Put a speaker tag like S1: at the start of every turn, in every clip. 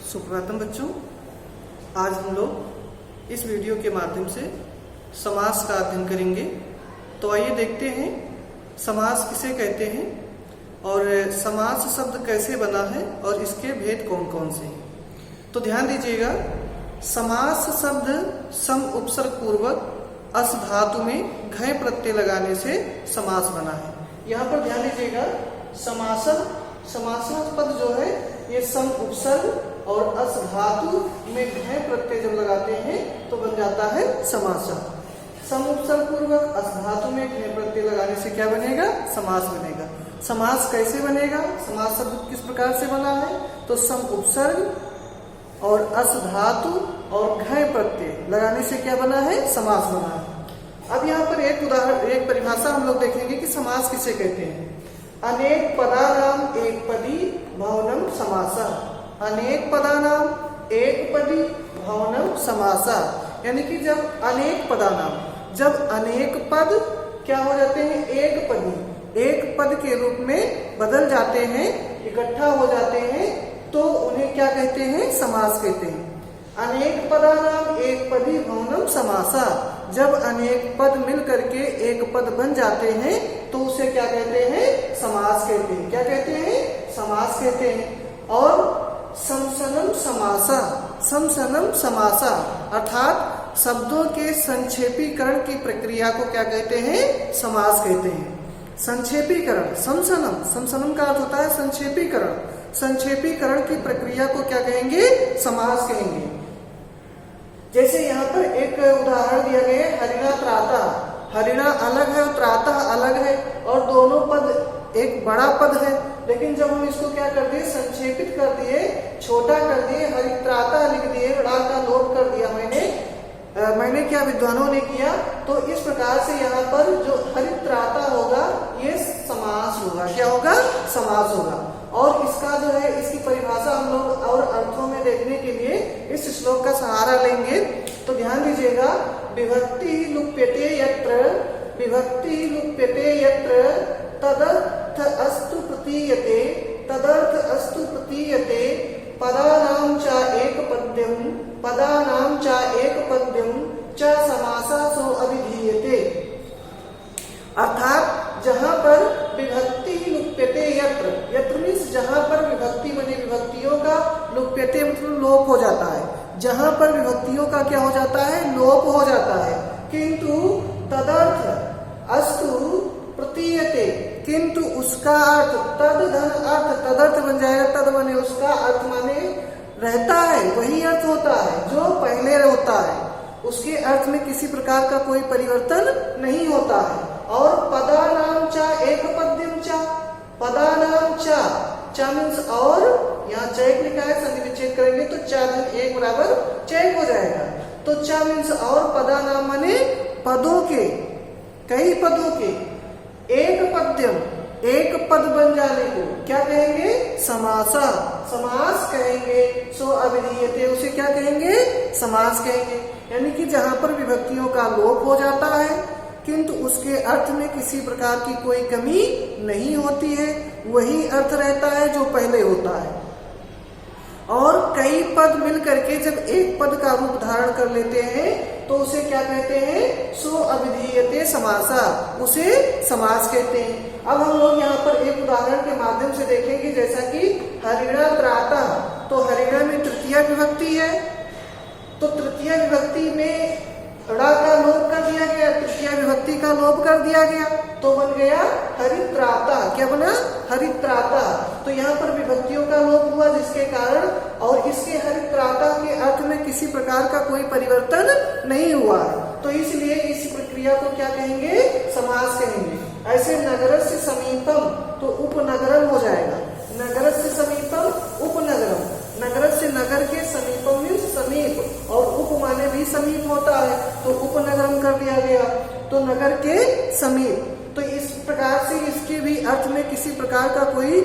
S1: सुप्रभातम बच्चों, आज हम लोग इस वीडियो के माध्यम से समास का अध्ययन करेंगे। तो आइए देखते हैं समास किसे कहते हैं और समास शब्द कैसे बना है और इसके भेद कौन कौन से हैं। तो ध्यान दीजिएगा, समास शब्द सम उपसर्ग पूर्वक अस धातु में घय प्रत्यय लगाने से समास बना है। यहाँ पर ध्यान दीजिएगा, समासन पद जो है ये सम उपसर्ग और अस धातु में घय प्रत्यय जब लगाते हैं तो बन जाता है समास। सम उपसर्ग पूर्वक अस धातु में घय प्रत्यय लगाने से क्या बनेगा? समास बनेगा। समास कैसे बनेगा? समास शब्द किस प्रकार से बना है? तो सम उपसर्ग और अस धातु और घय प्रत्यय लगाने से क्या बना है? समास बना है। अब यहाँ पर एक परिभाषा हम लोग देखेंगे कि समास किसे कहते हैं। अनेक पदानाम एक पदी भवनम समासा। अनेक पदानाम एक पदी भवनम समासा, यानी कि जब अनेक पदानाम, जब अनेक पद क्या हो जाते हैं? एक पदी, एक पद के रूप में बदल जाते हैं, इकट्ठा हो जाते हैं, तो उन्हें क्या कहते हैं? समास कहते हैं। अनेक पदानाम एक पदी भवनम समासा, जब अनेक पद मिल करके एक पद बन जाते हैं तो उसे क्या कहते हैं? समास कहते हैं। क्या कहते हैं? समास कहते हैं। और समसनम समासा, समसनम समासा अर्थात शब्दों के संक्षेपीकरण की प्रक्रिया को क्या कहते हैं? समास कहते हैं। संक्षेपीकरण, समसनम का अर्थ होता है संक्षेपीकरण। संक्षेपीकरण की प्रक्रिया को क्या कहेंगे? समास कहेंगे। जैसे यहाँ पर एक उदाहरण दिया गया है, हरिणा त्राता। हरिणा अलग है और त्राता अलग है और दोनों पद एक बड़ा पद है, लेकिन जब हम इसको क्या कर दिए? संक्षेपित कर दिए, छोटा कर दिए, हरित्राता लिख दिए, ड़ा का लोप कर दिया मैंने क्या विद्वानों ने किया। तो इस प्रकार से यहाँ पर जो हरित्राता होगा ये समास होगा। क्या होगा? समास होगा। और इसका जो है, इसकी परिभाषा हम लोग और अर्थों में देखने के लिए इस श्लोक का सहारा लेंगे। तो ध्यान दीजिएगा, विभक्ति लुप्यते यत्र, विभक्ति लुप्यते यत्र तदर्थ अस्तु प्रतीयते, तदर्थ अस्तु प्रतीयते, पदानां च एकपद्यं, पदानां च एकपद्यं च समासो अभिधीयते। अर्थात जहां पर विभक्ति लुप्यते यत्र, यत्र मीन्स जहां पर विभक्ति बने, विभक्तियों का लुप्यते मतलब लोप हो जाता है। जहां पर विभक्तियों का क्या हो जाता है? लोप हो जाता है। किंतु तदर्थ अस्तु प्रतीयते, किंतु उसका अर्थ तद धन अर्थ, तदर्थ बन जाएगा, तद बने उसका अर्थ माने रहता है, वही अर्थ होता है जो पहले होता है, उसके अर्थ में किसी प्रकार का कोई परिवर्तन नहीं होता है। और पदानाम चा एक पद्यम चा, पदानाम चा, चा मीन्स और, यहाँ चैक लिखा है, संधि विच्छेद करेंगे तो चा धन एक बराबर चैक हो जाएगा। तो चा मीन्स और, पदानाम माने पदों के, कई पदों के, एक पद्यम एक पद बन जाने को क्या कहेंगे? समासा, समास कहेंगे। सो अभिधीयते, उसे क्या कहेंगे? समास कहेंगे। यानी कि जहां पर विभक्तियों का लोप हो जाता है किंतु उसके अर्थ में किसी प्रकार की कोई कमी नहीं होती है, वही अर्थ रहता है जो पहले होता है। और कई पद मिल करके जब एक पद का रूप धारण कर लेते हैं तो उसे क्या कहते हैं? सो अभिधीयते समासा, उसे समास कहते हैं। अब हम लोग यहाँ पर एक उदाहरण के माध्यम से देखेंगे, जैसा कि हरिणा त्राता। तो हरिणा में तृतीया विभक्ति है, तो तृतीया विभक्ति में ड़ा का लोप कर दिया गया, तृतीया विभक्ति का लोप कर दिया गया, तो बन गया हरित्राता। क्या बना? हरित्राता। तो यहाँ पर विभक्तियों का लोप हुआ जिसके कारण, और इसके हरित्राता के अर्थ में किसी प्रकार का कोई परिवर्तन नहीं हुआ है, तो इसलिए इस प्रक्रिया को क्या कहेंगे? समास कहेंगे। ऐसे नगरस्य समीपम, तो उपनगरम हो जाएगा। नगरस्य समीपम उपनगरम, नगर से नगर के समीपम मीन्स समीप, और उप माने भी समीप होता है, तो उपनगरम कर दिया गया, तो नगर के समीप। तो इस प्रकार से इसके भी अर्थ में किसी प्रकार का कोई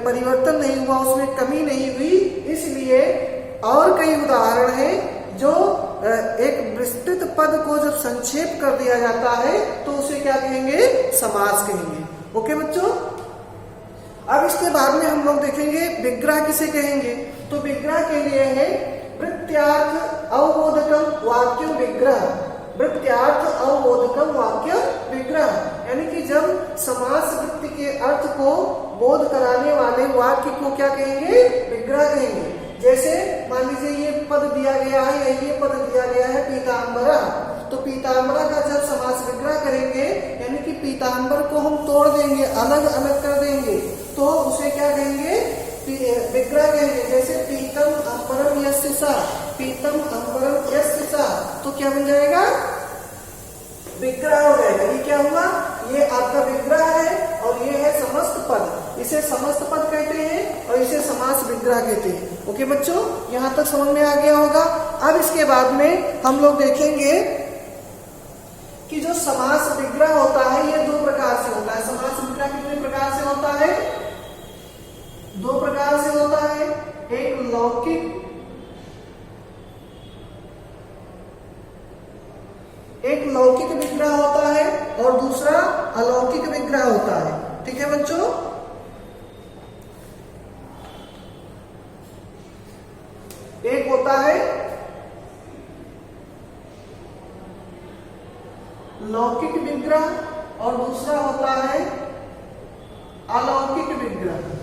S1: परिवर्तन नहीं हुआ, उसमें कमी नहीं हुई। इसलिए और कई उदाहरण हैं जो एक विस्तृत पद को जब संक्षेप कर दिया जाता है तो उसे क्या कहेंगे? समास कहेंगे। ओके बच्चों, अब इसके बाद में हम लोग देखेंगे विग्रह किसे कहेंगे। तो विग्रह के लिए है वृत्त्यार्थ अवबोधकम वाक्य विग्रह। वृत्त्यार्थ अवबोधकम वाक्य विग्रह, यानी कि जब समास वृत्ति के अर्थ को बोध कराने वाले वाक्य को क्या कहेंगे? विग्रह कहेंगे। जैसे मान लीजिए ये पद दिया गया है या ये पद दिया गया है पीताम्बरा, तो पीताम्बरा का जब समास विग्रह करेंगे यानी कि पीताम्बर को हम तोड़ देंगे, अलग अलग कर देंगे, तो उसे क्या कहेंगे? विग्रह कहेंगे। जैसे पीतम अंबरम यस्य सा, पीतम अंबरम यस्य सा, तो क्या बन जाएगा? विग्रह हो जाएगा। ये क्या हुआ? ये आपका विग्रह है और ये है समस्त पद। इसे समस्त पद कहते हैं और इसे समास विग्रह कहते हैं। ओके बच्चों, यहाँ तक समझ में आ गया होगा। अब इसके बाद में हम लोग देखेंगे कि जो समास विग्रह होता है ये दो प्रकार से होता है। समास विग्रह कितने प्रकार से होता है? दो प्रकार से होता है। एक लौकिक, एक लौकिक विग्रह होता है और दूसरा अलौकिक विग्रह होता है। ठीक है बच्चों, एक होता है लौकिक विग्रह और दूसरा होता है अलौकिक विग्रह।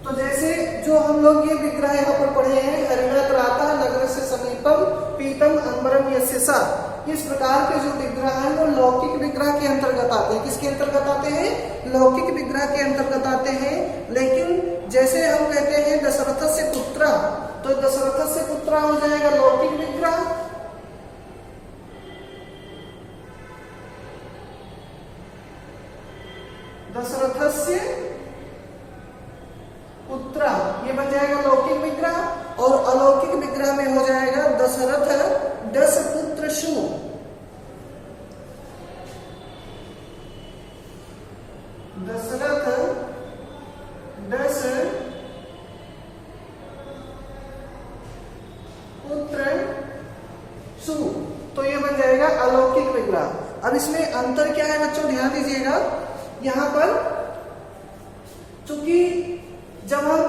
S1: तो जैसे जो हम लोग ये विग्रह यहाँ पर पढ़े हैं, हरिणा त्राता नगर से समीपम पीतम अंबरम यस्य सा, इस प्रकार के जो विग्रह हैं वो लौकिक विग्रह के अंतर्गत आते हैं। किसके अंतर्गत आते हैं? लौकिक विग्रह के अंतर्गत आते हैं। लेकिन जैसे हम कहते हैं दशरथ से पुत्र, तो दशरथ से पुत्र हो जाएगा लौकिक विग्रह। दशरथ से पुत्र ये बन जाएगा लौकिक विग्रह, और अलौकिक विग्रह में हो जाएगा दशरथ दस पुत्र शु। दशरथ दस पुत्र शु, तो ये बन जाएगा अलौकिक विग्रह। अब इसमें अंतर क्या है बच्चों, ध्यान दीजिएगा। यहां पर चूंकि जब हम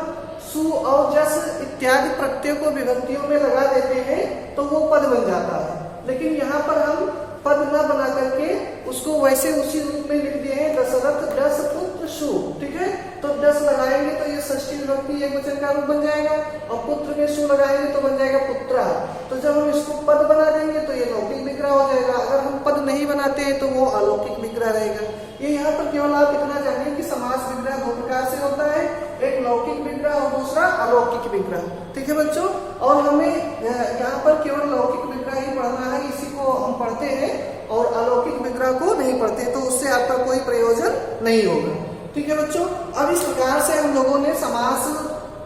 S1: सु और जस इत्यादि प्रत्ययों को विभक्तियों में लगा देते हैं तो वो पद बन जाता है। लेकिन यहाँ पर हम पद न बना करके उसको वैसे उसी रूप में लिख दिए हैं, दशरथ दस पुत्र शु। ठीक है, तो दस लगाएंगे तो ये षष्ठी विभक्ति एक वचन का रूप बन जाएगा, और पुत्र में शु लगाएंगे तो बन जाएगा पुत्रा। तो जब हम इसको पद बना देंगे तो ये लौकिक विग्रह हो जाएगा। अगर हम पद नहीं बनाते हैं तो वो अलौकिक विग्रह रहेगा। ये यहाँ पर केवल आप इतना जानिए कि समास विग्रह दो प्रकार से होता है, एक लौकिक विग्रह और दूसरा अलौकिक विग्रह। ठीक है बच्चों, और हमें यहाँ पर केवल लौकिक विग्रह ही पढ़ना है, इसी को हम पढ़ते हैं और अलौकिक विग्रह को नहीं पढ़ते, तो उससे आपका कोई प्रयोजन नहीं होगा। ठीक है बच्चों, अब इस प्रकार से हम लोगों ने समास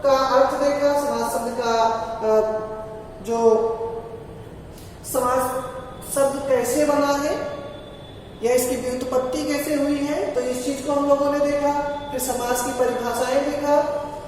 S1: का अर्थ देखा, समास शब्द का जो समास शब्द कैसे बना है या इसकी व्युत्पत्ति कैसे हुई है, तो इस चीज को हम लोगों ने देखा। फिर समास की परिभाषाएं देखा,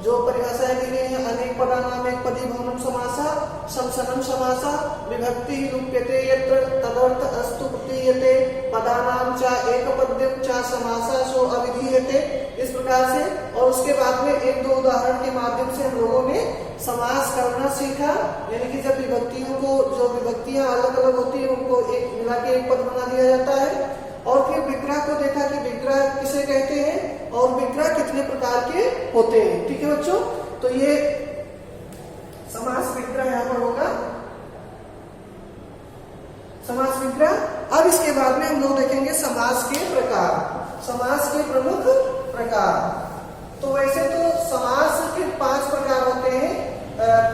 S1: जो परिभाषाएं दी गई हैं, अनेक पदानाम एक पदी भवनम समासा, समसनम समासा, विभक्ति रूप्यते यत्र तदर्थ अस्तु प्रतीयते, पदानाम चा एक पद्यम चा समासा सो अविधीयते। इस प्रकार से, और उसके बाद में एक दो उदाहरण के माध्यम से हम लोगों ने समास करना सीखा। यानी कि जब विभक्तियों को, जो विभक्तियां अलग अलग होती है उनको एक मिला के एक पद बना दिया जाता है। और फिर विग्रह को देखा कि विग्रह किसे कहते हैं और विग्रह कितने प्रकार के होते हैं। ठीक है बच्चों, तो ये समास विग्रह यहाँ पर होगा, समास विग्रह। अब इसके बाद में हम लोग देखेंगे समास के प्रकार, समास के प्रमुख प्रकार। तो वैसे तो समास के 5 प्रकार होते हैं,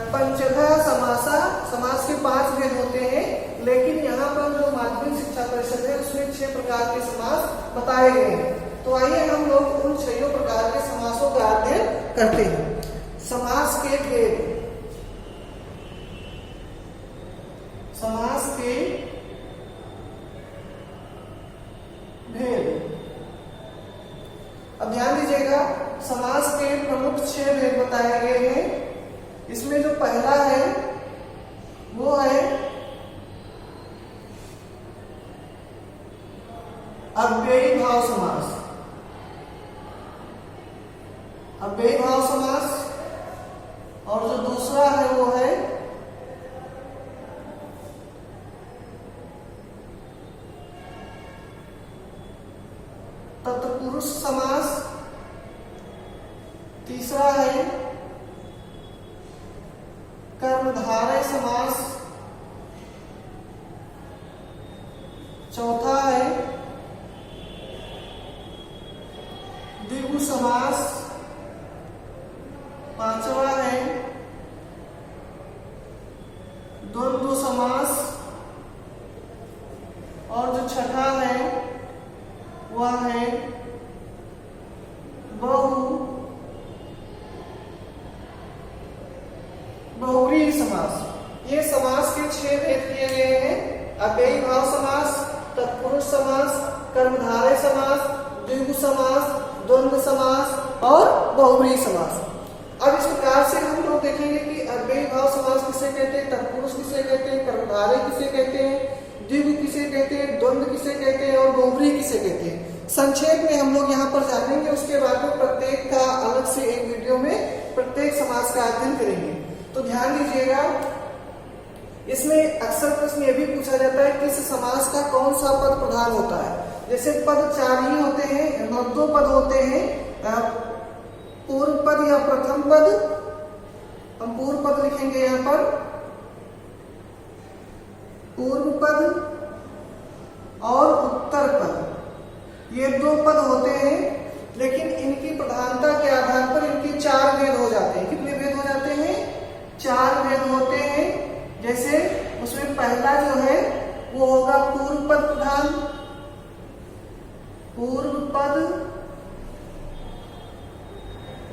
S1: पंचधा समासा, समास के 5 भेद होते हैं। लेकिन यहाँ पर जो माध्यमिक शिक्षा परिषद है उसमें 6 प्रकार के समास बताए गए हैं। तो आइए हम लोग उन 6 प्रकार के समासों का अध्ययन करते हैं। समास के भेद, समास के भेद। अब ध्यान दीजिएगा, समास के प्रमुख 6 भेद बताए गए हैं। इसमें जो पहला है वो है अव्ययी भाव समास। अव्ययी भाव समास तत्पुरुष समास। तीसरा है कर्मधारय समास। चौथा है द्विगु समास। पांचवा है द्वंद्व समास। और जो छठा है वह है बहुव्रीहि समास। ये समास के 6 भेद किए गए हैं। अव्ययी भाव समास, तत्पुरुष समास, कर्मधारय समास, द्विगु समास, द्वंद्व समास और बहुव्रीहि समास। अब इस प्रकार से हम लोग देखेंगे कि अव्ययी भाव समास किसे कहते हैं, तत्पुरुष किसे कहते हैं, कर्मधारय किसे कहते हैं, द्विगु किसे कहते हैं, द्वंद्व किसे कहते हैं और बहुव्रीहि किसे कहते हैं। संक्षेप में हम लोग यहाँ पर जानेंगे। उसके बाद में प्रत्येक का अलग से एक वीडियो में प्रत्येक समास का अध्ययन करेंगे। तो ध्यान दीजिएगा, इसमें अक्सर प्रश्न ये भी पूछा जाता है किस समास का कौन सा पद प्रधान होता है। जैसे पद 4 ही होते हैं, 2 पद होते हैं, पूर्व पद या प्रथम पद। हम पूर्व पद लिखेंगे यहाँ पर, पूर्व पद और उत्तर पद। ये 2 पद होते हैं, लेकिन इनकी प्रधानता के आधार पर इनके 4 भेद हो जाते हैं। कितने भेद हो जाते हैं? 4 भेद होते हैं। जैसे उसमें पहला जो है वो होगा पूर्व पद प्रधान, पूर्व पद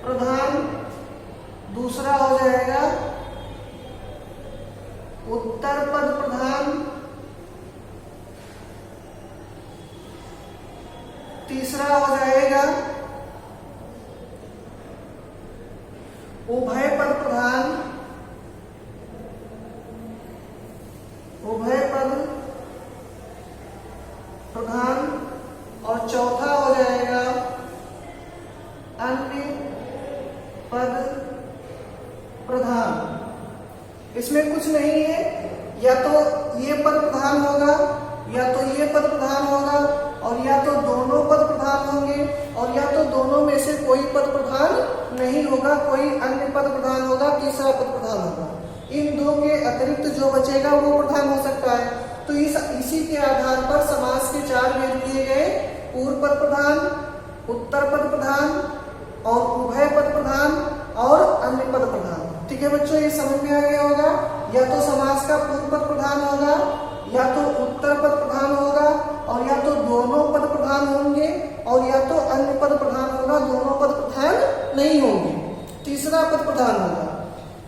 S1: प्रधान। दूसरा हो जाएगा उत्तर पद प्रधान। तीसरा हो जाएगा उभय पद प्रधान, उभय पद प्रधान। और चौथा हो जाएगा अन्य पद प्रधान। इसमें कुछ नहीं है, या तो ये पद प्रधान होगा या तो ये पद प्रधान होगा, और या तो दोनों पद प्रधान होंगे, और या तो दोनों में से कोई पद प्रधान नहीं होगा, कोई अन्य पद प्रधान होगा, तीसरा पद प्रधान होगा। इन 2 के अतिरिक्त जो बचेगा वो प्रधान हो सकता है। तो इसी के आधार पर समास के 4 भेद किए गए, पूर्व पद प्रधान, उत्तर पद प्रधान और उभय पद प्रधान और अन्य पद प्रधान। ठीक है बच्चों, ये समझ में आ गया होगा। या तो समास का पूर्व पद प्रधान होगा, या तो उत्तर पद प्रधान होगा, और या तो दोनों पद प्रधान होंगे, और या तो अन्य पद प्रधान होगा, दोनों पद प्रधान नहीं होंगे, तीसरा पद प्रधान होगा।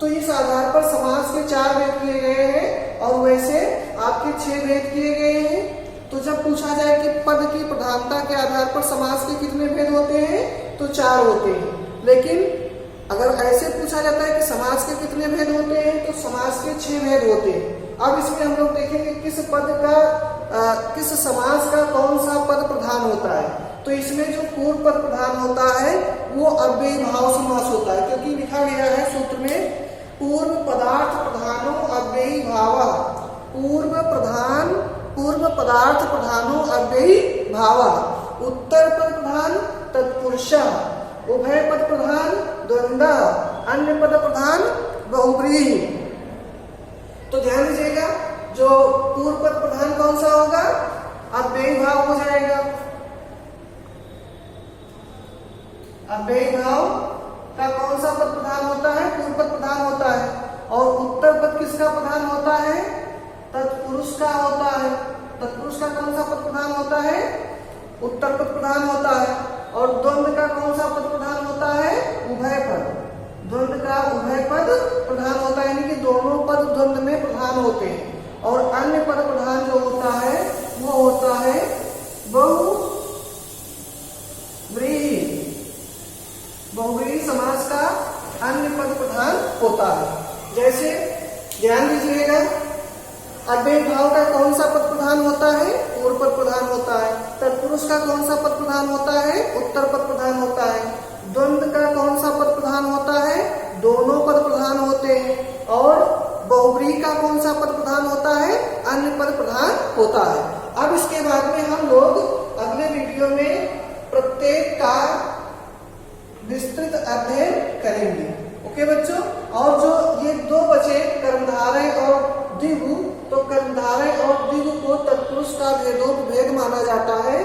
S1: तो इस आधार पर समास के 4 भेद किए गए हैं, और वैसे आपके 6 भेद किए गए हैं। तो जब पूछा जाए कि पद की प्रधानता के आधार पर समास के कितने भेद होते हैं, तो 4 होते हैं। लेकिन अगर ऐसे पूछा जाता है कि समास के कितने भेद होते हैं, तो समास के 6 भेद होते हैं। अब इसमें हम लोग देखेंगे किस पद का किस समास का कौन सा पद प्रधान होता है। तो इसमें जो पूर्व पद प्रधान होता है वो अव्ययी भाव समास होता है, क्योंकि लिखा गया है सूत्र में पूर्व पदार्थ प्रधानो अव्ययी भाव। पूर्व पदार्थ प्रधानो अव्ययी भाव। उत्तर पद प्रधान तत्पुरुष, उभय पद प्रधान द्वंद्व, अन्य पद प्रधान बहुव्रीहि। तो ध्यान दीजिएगा, जो पूर्व पद प्रधान कौन सा होगा, अव्ययी भाव हो जाएगा। अव्ययी भाव का कौन सा पद प्रधान होता है, पूर्व पद प्रधान होता है। और उत्तर पद किसका प्रधान होता है, तत्पुरुष का होता है। तत्पुरुष का कौन सा पद प्रधान होता है, उत्तर पद प्रधान होता है। और द्वंद्व का कौन सा पद प्रधान होता है, उभय पद। द्वंद्व का उभय पद प्रधान होता है, यानी कि दोनों पद द्वंद्व में प्रधान होते हैं। और अन्य पद प्रधान जो होता है वो होता है बहुव्रीहि। बहुव्रीहि समास का अन्य पद प्रधान होता है। जैसे ध्यान दीजिएगा, अव्ययी भाव का कौन सा पद प्रधान होता है, पूर्व पद प्रधान होता है। तत्पुरुष का कौन सा पद प्रधान होता है, उत्तर पद प्रधान होता है। द्वंद्व का कौन सा पद प्रधान होता है, दोनों पद प्रधान होते हैं। और बहुव्रीहि का कौन सा पद प्रधान होता है, अन्य पद प्रधान होता है। अब इसके बाद में हम लोग अगले वीडियो में प्रत्येक का विस्तृत अध्ययन करेंगे। ओके बच्चों, और जो ये दो बचे कर्मधारय और द्विगु, तो कर्मधारय और द्विगु को तत्पुरुष का भेदोपभेद माना जाता है,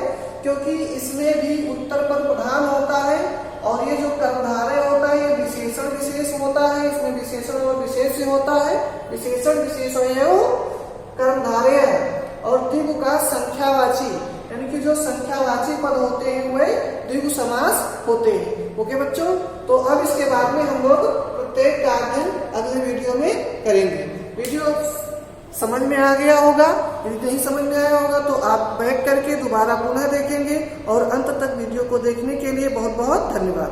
S1: क्योंकि इसमें भी उत्तर पद प्रधान होता है और ये जो कर्मधारय होता है ये विशेषण विशेष होता है, इसमें विशेषण और विशेष होता है, विशेषण विशेष कर्मधारय है। और द्विगु का संख्यावाची, यानी कि जो संख्यावाची पद होते हैं वे द्विगु समास होते हैं। ओके बच्चों, तो अब इसके बाद में हम लोग प्रत्येक का अध्ययन अगले वीडियो में करेंगे। वीडियो समझ में आ गया होगा, यदि नहीं समझ में आया होगा तो आप बैक करके दोबारा पुनः देखेंगे, और अंत तक वीडियो को देखने के लिए बहुत बहुत धन्यवाद।